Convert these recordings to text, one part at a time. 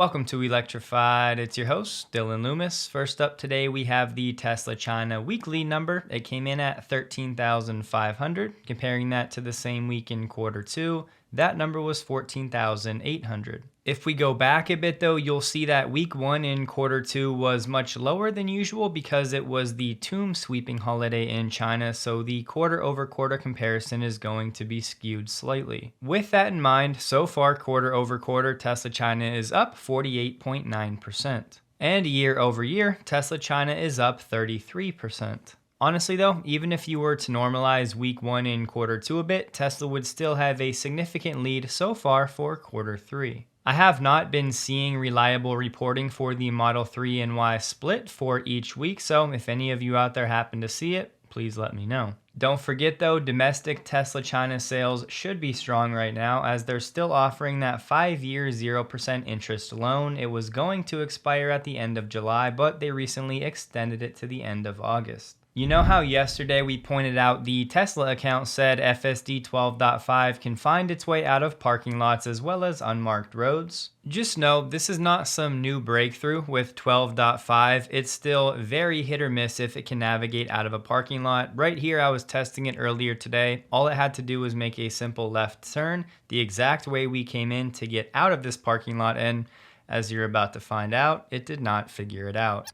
Welcome to Electrified. It's your host, Dylan Loomis. First up today, we have the Tesla China weekly number. It came in at 13,500. Comparing that to the same week in quarter two, that number was 14,800. If we go back a bit though, you'll see that week one in quarter two was much lower than usual because it was the tomb sweeping holiday in China, so the quarter over quarter comparison is going to be skewed slightly. With that in mind, so far quarter over quarter, Tesla China is up 48.9%. And year over year, Tesla China is up 33%. Honestly though, even if you were to normalize week one in quarter two a bit, Tesla would still have a significant lead so far for quarter three. I have not been seeing reliable reporting for the Model 3 and Y split for each week, so if any of you out there happen to see it, please let me know. Don't forget though, domestic Tesla China sales should be strong right now as they're still offering that 5-year 0% interest loan. It was going to expire at the end of July, but they recently extended it to the end of August. You know how yesterday we pointed out the Tesla account said FSD 12.5 can find its way out of parking lots as well as unmarked roads? Just know this is not some new breakthrough with 12.5. It's still very hit or miss if it can navigate out of a parking lot. Right here, I was testing it earlier today. All it had to do was make a simple left turn, the exact way we came in to get out of this parking lot, and as you're about to find out, it did not figure it out.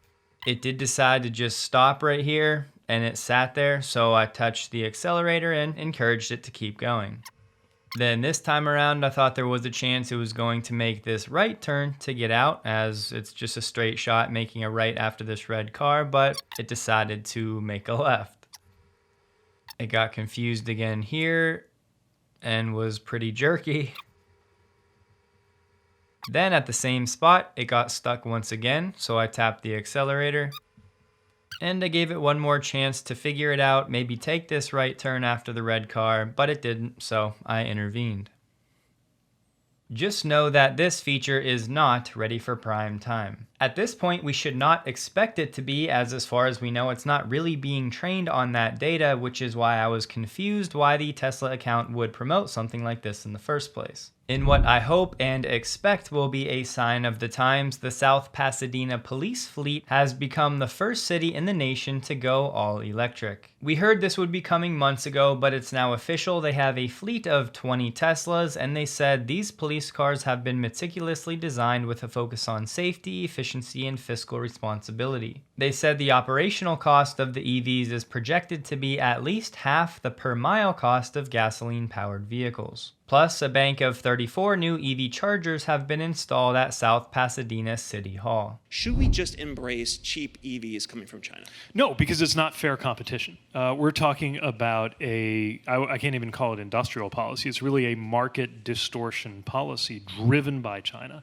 It did decide to just stop right here, and it sat there, so I touched the accelerator and encouraged it to keep going. Then this time around, I thought there was a chance it was going to make this right turn to get out, as it's just a straight shot making a right after this red car, but it decided to make a left. It got confused again here and was pretty jerky. Then at the same spot, it got stuck once again, so I tapped the accelerator. And I gave it one more chance to figure it out, maybe take this right turn after the red car, but it didn't, so I intervened. Just know that this feature is not ready for prime time. At this point, we should not expect it to be, as far as we know, it's not really being trained on that data, which is why I was confused why the Tesla account would promote something like this in the first place. In what I hope and expect will be a sign of the times, the South Pasadena police fleet has become the first city in the nation to go all electric. We heard this would be coming months ago, but it's now official. They have a fleet of 20 Teslas, and they said these police cars have been meticulously designed with a focus on safety, efficiency, and fiscal responsibility. They said the operational cost of the EVs is projected to be at least half the per mile cost of gasoline-powered vehicles. Plus, a bank of 34 new EV chargers have been installed at South Pasadena City Hall. Should we just embrace cheap EVs coming from China? No, because it's not fair competition. We're talking about I can't even call it industrial policy. It's really a market distortion policy driven by China.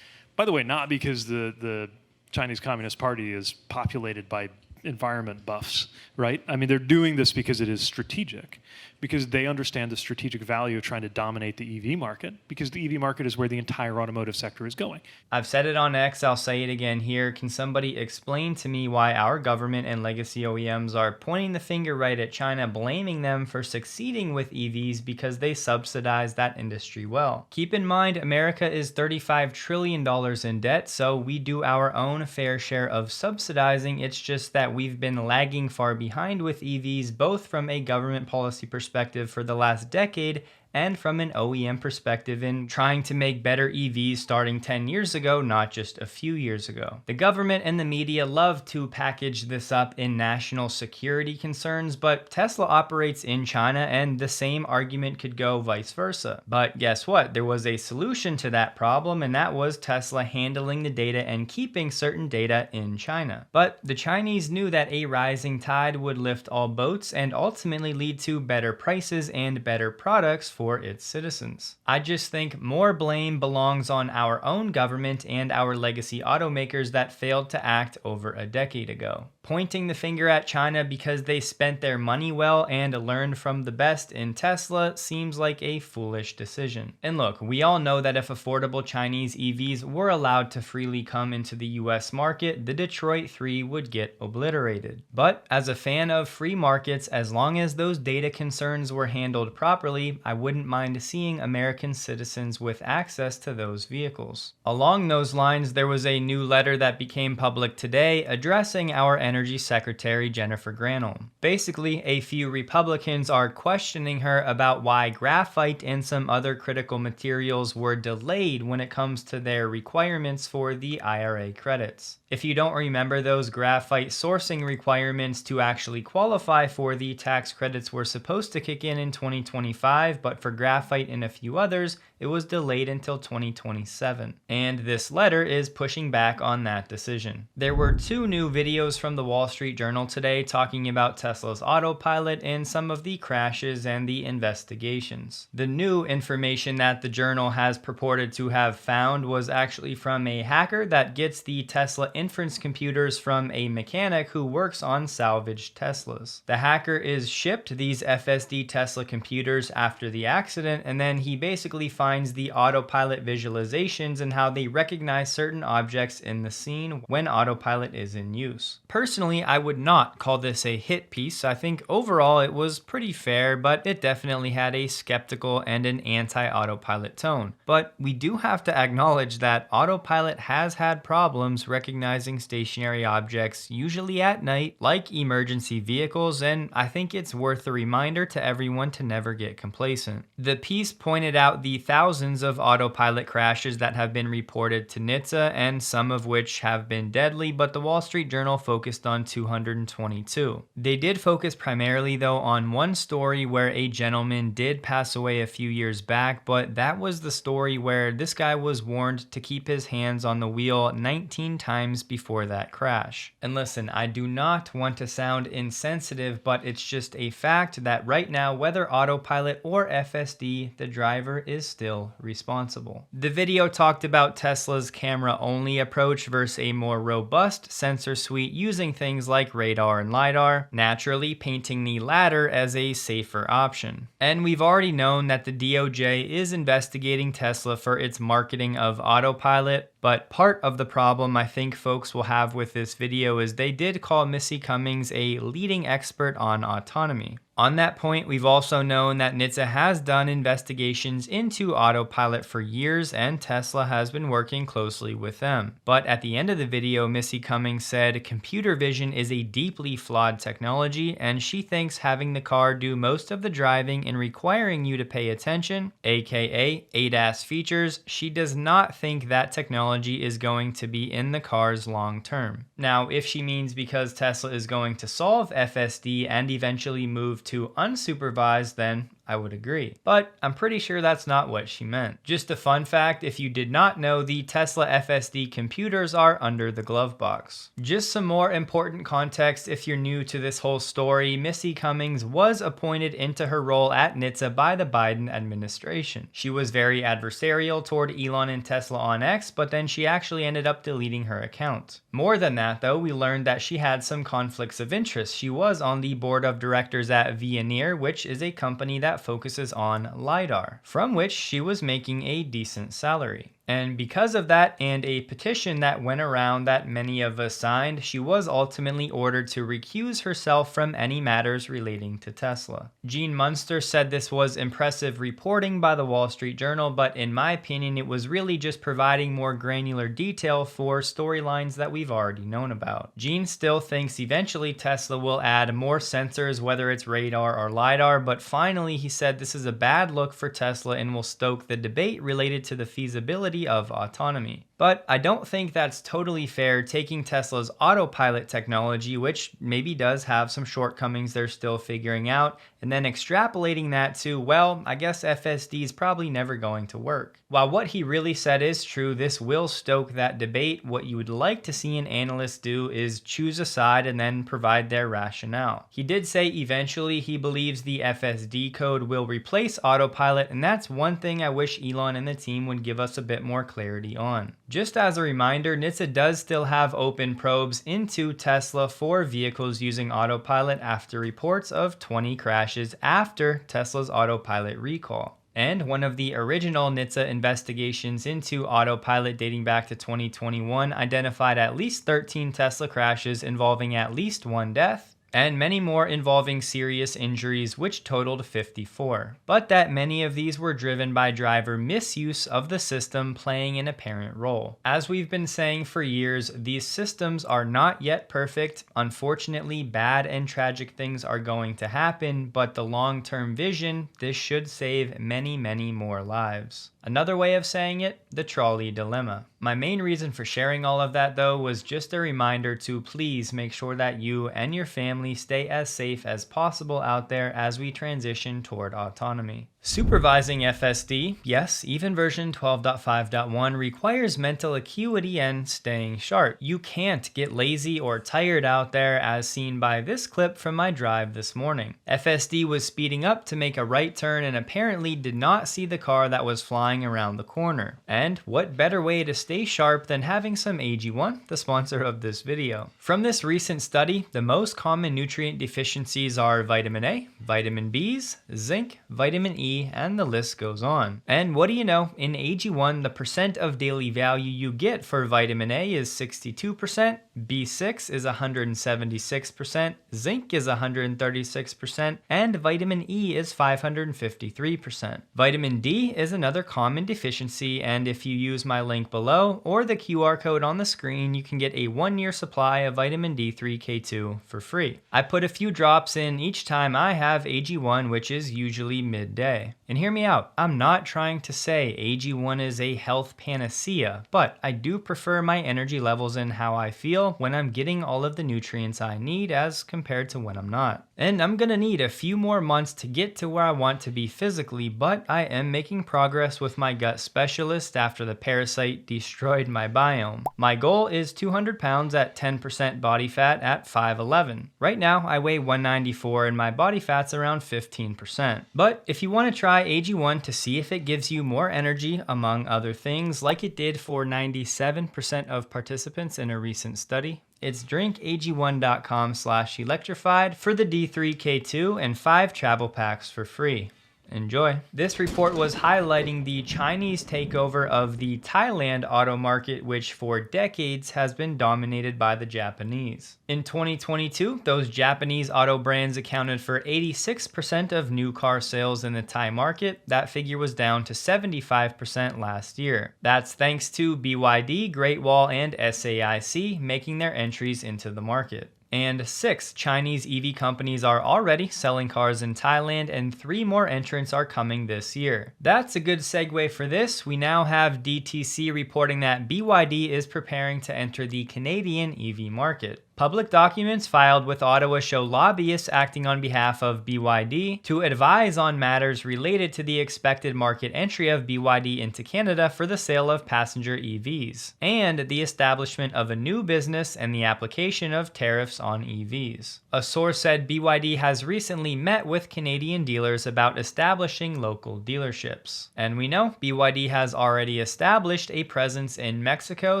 By the way, not because the Chinese Communist Party is populated by environment buffs, right? I mean, they're doing this because it is strategic, because they understand the strategic value of trying to dominate the EV market, because the EV market is where the entire automotive sector is going. I've said it on X, I'll say it again here. Can somebody explain to me why our government and legacy OEMs are pointing the finger right at China, blaming them for succeeding with EVs because they subsidize that industry well? Keep in mind, America is $35 trillion in debt, so we do our own fair share of subsidizing. It's just that we've been lagging far behind with EVs, both from a government policy perspective for the last decade and from an OEM perspective in trying to make better EVs starting 10 years ago, not just a few years ago. The government and the media love to package this up in national security concerns, but Tesla operates in China and the same argument could go vice versa. But guess what? There was a solution to that problem, and that was Tesla handling the data and keeping certain data in China. But the Chinese knew that a rising tide would lift all boats and ultimately lead to better prices and better products for its citizens. I just think more blame belongs on our own government and our legacy automakers that failed to act over a decade ago. Pointing the finger at China because they spent their money well and learned from the best in Tesla seems like a foolish decision. And look, we all know that if affordable Chinese EVs were allowed to freely come into the US market, the Detroit 3 would get obliterated. But as a fan of free markets, as long as those data concerns were handled properly, I wouldn't wouldn't mind seeing American citizens with access to those vehicles. Along those lines, there was a new letter that became public today addressing our Energy Secretary Jennifer Granholm. Basically, a few Republicans are questioning her about why graphite and some other critical materials were delayed when it comes to their requirements for the IRA credits. If you don't remember, those graphite sourcing requirements to actually qualify for the tax credits were supposed to kick in 2025, but for graphite and a few others, it was delayed until 2027. And this letter is pushing back on that decision. There were 2 new videos from the Wall Street Journal today talking about Tesla's autopilot and some of the crashes and the investigations. The new information that the journal has purported to have found was actually from a hacker that gets the Tesla inference computers from a mechanic who works on salvaged Teslas. The hacker is shipped these FSD Tesla computers after the accident, and then he basically finds the autopilot visualizations and how they recognize certain objects in the scene when autopilot is in use. Personally, I would not call this a hit piece. I think overall it was pretty fair, but it definitely had a skeptical and an anti-autopilot tone. But we do have to acknowledge that autopilot has had problems recognizing stationary objects, usually at night, like emergency vehicles, and I think it's worth a reminder to everyone to never get complacent. The piece pointed out the thousands of autopilot crashes that have been reported to NHTSA, and some of which have been deadly, but the Wall Street Journal focused on 222. They did focus primarily though on one story where a gentleman did pass away a few years back, but that was the story where this guy was warned to keep his hands on the wheel 19 times before that crash. And listen, I do not want to sound insensitive, but it's just a fact that right now, whether autopilot or FSD, the driver is still responsible. The video talked about Tesla's camera-only approach versus a more robust sensor suite using things like radar and LiDAR, naturally painting the latter as a safer option. And we've already known that the DOJ is investigating Tesla for its marketing of autopilot, but part of the problem I think folks will have with this video is they did call Missy Cummings a leading expert on autonomy. On that point, we've also known that NHTSA has done investigations into autopilot for years, and Tesla has been working closely with them. But at the end of the video, Missy Cummings said computer vision is a deeply flawed technology, and she thinks having the car do most of the driving and requiring you to pay attention, aka ADAS features, she does not think that technology is going to be in the cars long term. Now, if she means because Tesla is going to solve FSD and eventually move to unsupervised, then I would agree. But I'm pretty sure that's not what she meant. Just a fun fact, if you did not know, the Tesla FSD computers are under the glove box. Just some more important context if you're new to this whole story, Missy Cummings was appointed into her role at NHTSA by the Biden administration. She was very adversarial toward Elon and Tesla on X, but then she actually ended up deleting her account. More than that though, we learned that she had some conflicts of interest. She was on the board of directors at Veoneer, which is a company that focuses on LiDAR, from which she was making a decent salary. And because of that and a petition that went around that many of us signed, she was ultimately ordered to recuse herself from any matters relating to Tesla. Gene Munster said this was impressive reporting by the Wall Street Journal, but in my opinion, it was really just providing more granular detail for storylines that we've already known about. Gene still thinks eventually Tesla will add more sensors, whether it's radar or LiDAR, but finally he said this is a bad look for Tesla and will stoke the debate related to the feasibility of autonomy. But I don't think that's totally fair, taking Tesla's autopilot technology, which maybe does have some shortcomings they're still figuring out, and then extrapolating that to, well, I guess FSD is probably never going to work. While what he really said is true, this will stoke that debate. What you would like to see an analyst do is choose a side and then provide their rationale. He did say eventually he believes the FSD code will replace autopilot, and that's one thing I wish Elon and the team would give us a bit more clarity on. Just as a reminder, NHTSA does still have open probes into Tesla for vehicles using autopilot after reports of 20 crashes after Tesla's autopilot recall. And one of the original NHTSA investigations into autopilot dating back to 2021 identified at least 13 Tesla crashes involving at least one death, and many more involving serious injuries, which totaled 54. But that many of these were driven by driver misuse of the system playing an apparent role. As we've been saying for years, these systems are not yet perfect. Unfortunately, bad and tragic things are going to happen, but the long-term vision, this should save many, many more lives. Another way of saying it, the trolley dilemma. My main reason for sharing all of that though was just a reminder to please make sure that you and your family stay as safe as possible out there as we transition toward autonomy. Supervising FSD, yes, even version 12.5.1 requires mental acuity and staying sharp. You can't get lazy or tired out there as seen by this clip from my drive this morning. FSD was speeding up to make a right turn and apparently did not see the car that was flying around the corner. And what better way to stay sharp than having some AG1, the sponsor of this video. From this recent study, the most common nutrient deficiencies are vitamin A, vitamin Bs, zinc, vitamin E, and the list goes on. And what do you know, in AG1, the percent of daily value you get for vitamin A is 62%, B6 is 176%, zinc is 136%, and vitamin E is 553%. Vitamin D is another common deficiency, and if you use my link below or the QR code on the screen, you can get a 1-year supply of vitamin D3K2 for free. I put a few drops in each time I have AG1, which is usually midday. And hear me out, I'm not trying to say AG1 is a health panacea, but I do prefer my energy levels and how I feel when I'm getting all of the nutrients I need as compared to when I'm not. And I'm gonna need a few more months to get to where I want to be physically, but I am making progress with my gut specialist after the parasite destroyed my biome. My goal is 200 pounds at 10% body fat at 5'11". Right now I weigh 194 and my body fat's around 15%. But if you want to try AG1 to see if it gives you more energy, among other things, like it did for 97% of participants in a recent study, it's drinkag1.com/electrified for the D3K2 and 5 travel packs for free. Enjoy. This report was highlighting the Chinese takeover of the Thailand auto market, which for decades has been dominated by the Japanese. In 2022, those Japanese auto brands accounted for 86% of new car sales in the Thai market. That figure was down to 75% last year. That's thanks to BYD, Great Wall, and SAIC making their entries into the market. And 6 Chinese EV companies are already selling cars in Thailand, and 3 more entrants are coming this year. That's a good segue for this. We now have DTC reporting that BYD is preparing to enter the Canadian EV market. Public documents filed with Ottawa show lobbyists acting on behalf of BYD to advise on matters related to the expected market entry of BYD into Canada for the sale of passenger EVs, and the establishment of a new business and the application of tariffs on EVs. A source said BYD has recently met with Canadian dealers about establishing local dealerships. And we know BYD has already established a presence in Mexico,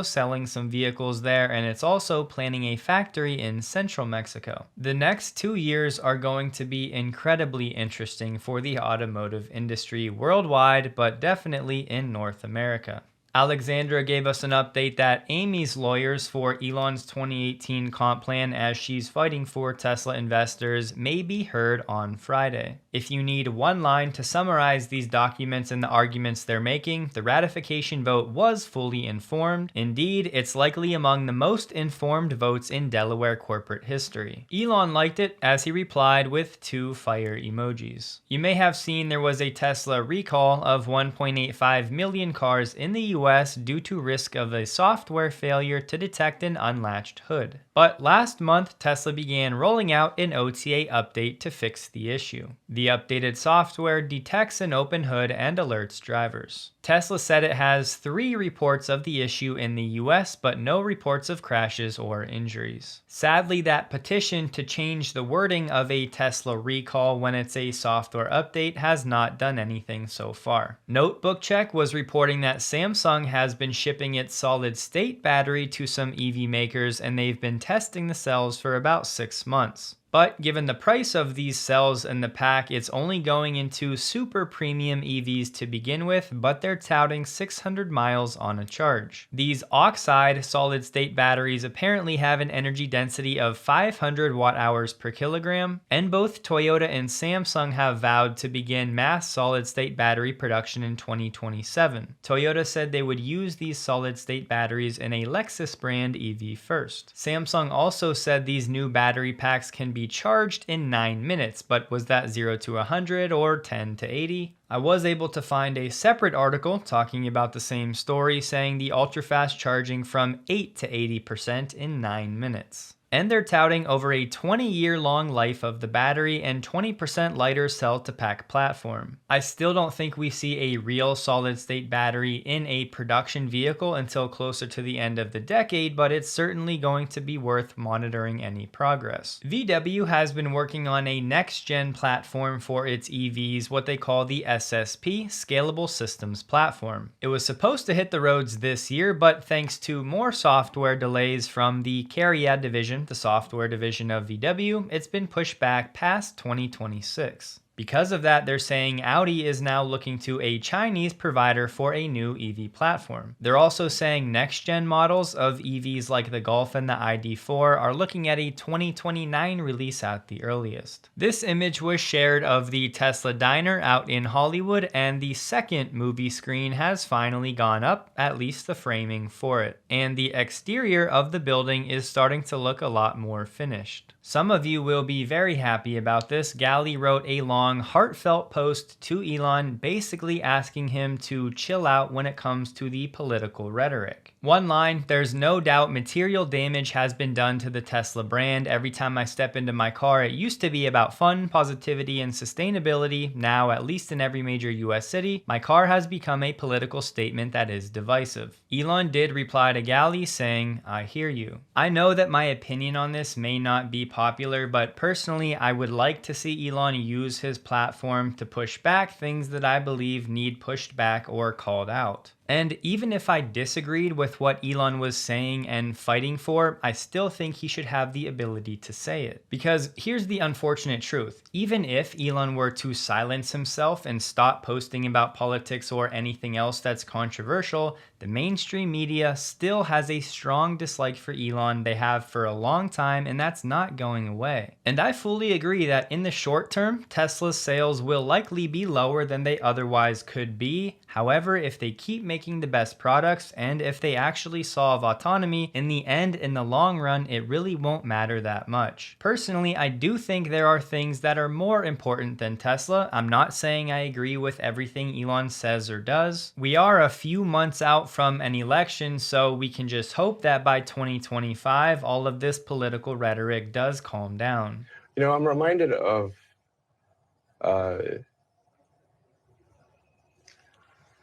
selling some vehicles there, and it's also planning a factory in central Mexico. The next 2 years are going to be incredibly interesting for the automotive industry worldwide, but definitely in North America. Alexandra gave us an update that Amy's lawyers for Elon's 2018 comp plan, as she's fighting for Tesla investors, may be heard on Friday. If you need one line to summarize these documents and the arguments they're making, the ratification vote was fully informed. Indeed, it's likely among the most informed votes in Delaware corporate history. Elon liked it as he replied with 2 fire emojis. You may have seen there was a Tesla recall of 1.85 million cars in the US due to risk of a software failure to detect an unlatched hood. But last month, Tesla began rolling out an OTA update to fix the issue. The updated software detects an open hood and alerts drivers. Tesla said it has 3 reports of the issue in the US, but no reports of crashes or injuries. Sadly, that petition to change the wording of a Tesla recall when it's a software update has not done anything so far. Notebook Check was reporting that Samsung has been shipping its solid-state battery to some EV makers, and they've been testing the cells for about 6 months. But given the price of these cells in the pack, it's only going into super premium EVs to begin with, but they're touting 600 miles on a charge. These oxide solid-state batteries apparently have an energy density of 500 watt-hours per kilogram, and both Toyota and Samsung have vowed to begin mass solid-state battery production in 2027. Toyota said they would use these solid-state batteries in a Lexus brand EV first. Samsung also said these new battery packs can be charged in 9 minutes, but was that 0 to 100 or 10 to 80? I was able to find a separate article talking about the same story, saying the ultra-fast charging from 8 to 80% in 9 minutes. And they're touting over a 20-year-long life of the battery and 20% lighter cell-to-pack platform. I still don't think we see a real solid-state battery in a production vehicle until closer to the end of the decade, but it's certainly going to be worth monitoring any progress. VW has been working on a next-gen platform for its EVs, what they call the SSP, Scalable Systems Platform. It was supposed to hit the roads this year, but thanks to more software delays from the CARIAD division, the software division of VW, it's been pushed back past 2026. Because of that, they're saying Audi is now looking to a Chinese provider for a new EV platform. They're also saying next-gen models of EVs like the Golf and the ID.4 are looking at a 2029 release at the earliest. This image was shared of the Tesla diner out in Hollywood, and the second movie screen has finally gone up, at least the framing for it. And the exterior of the building is starting to look a lot more finished. Some of you will be very happy about this. Galley wrote a long, heartfelt post to Elon basically asking him to chill out when it comes to the political rhetoric. One line, "There's no doubt material damage has been done to the Tesla brand. Every time I step into my car, it used to be about fun, positivity, and sustainability. Now, at least in every major US city, my car has become a political statement that is divisive." Elon did reply to Galley saying, "I hear you. I know that my opinion on this may not be popular, but personally, I would like to see Elon use his platform to push back things that I believe need pushed back or called out." And even if I disagreed with what Elon was saying and fighting for, I still think he should have the ability to say it. Because here's the unfortunate truth. Even if Elon were to silence himself and stop posting about politics or anything else that's controversial, the mainstream media still has a strong dislike for Elon. They have for a long time, and that's not going away. And I fully agree that in the short term, Tesla's sales will likely be lower than they otherwise could be. However, if they keep making the best products and if they actually solve autonomy, in the end, in the long run, it really won't matter that much. Personally, I do think there are things that are more important than Tesla. I'm not saying I agree with everything Elon says or does. We are a few months out from an election, so we can just hope that by 2025, all of this political rhetoric does calm down. You know, I'm reminded of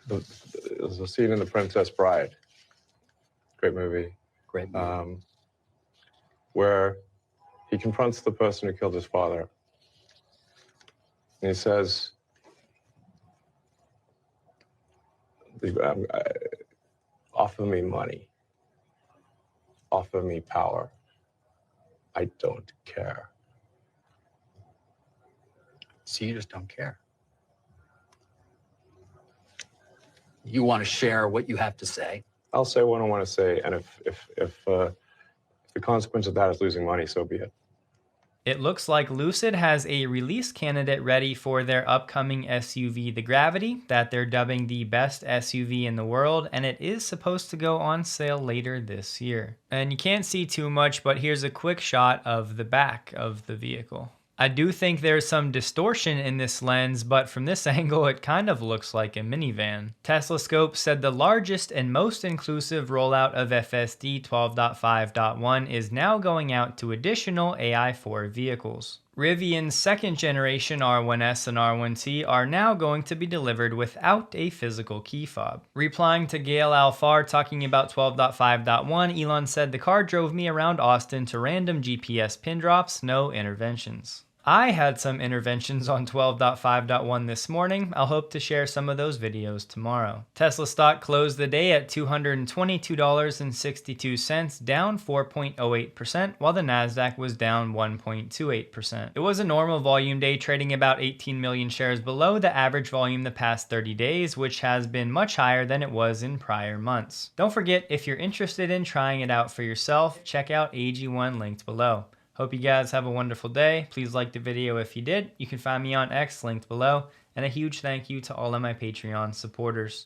there's a scene in The Princess Bride, great movie, where he confronts the person who killed his father. And he says, offer me money, offer me power. I don't care. So you just don't care. You want to share what you have to say. I'll say what I want to say, and if the consequence of that is losing money, so be it. It looks like Lucid has a release candidate ready for their upcoming SUV, the Gravity, that they're dubbing the best SUV in the world, and it is supposed to go on sale later this year. And you can't see too much, but here's a quick shot of the back of the vehicle. I do think there's some distortion in this lens, but from this angle, it kind of looks like a minivan. Tesla Scope said the largest and most inclusive rollout of FSD 12.5.1 is now going out to additional AI4 vehicles. Rivian's second generation R1S and R1T are now going to be delivered without a physical key fob. Replying to Gail Alfar talking about 12.5.1, Elon said the car drove me around Austin to random GPS pin drops, no interventions. I had some interventions on 12.5.1 this morning. I'll hope to share some of those videos tomorrow. Tesla stock closed the day at $222.62, down 4.08%, while the Nasdaq was down 1.28%. It was a normal volume day, trading about 18 million shares below the average volume the past 30 days, which has been much higher than it was in prior months. Don't forget, if you're interested in trying it out for yourself, check out AG1 linked below. Hope you guys have a wonderful day. Please like the video if you did. You can find me on X linked below. And a huge thank you to all of my Patreon supporters.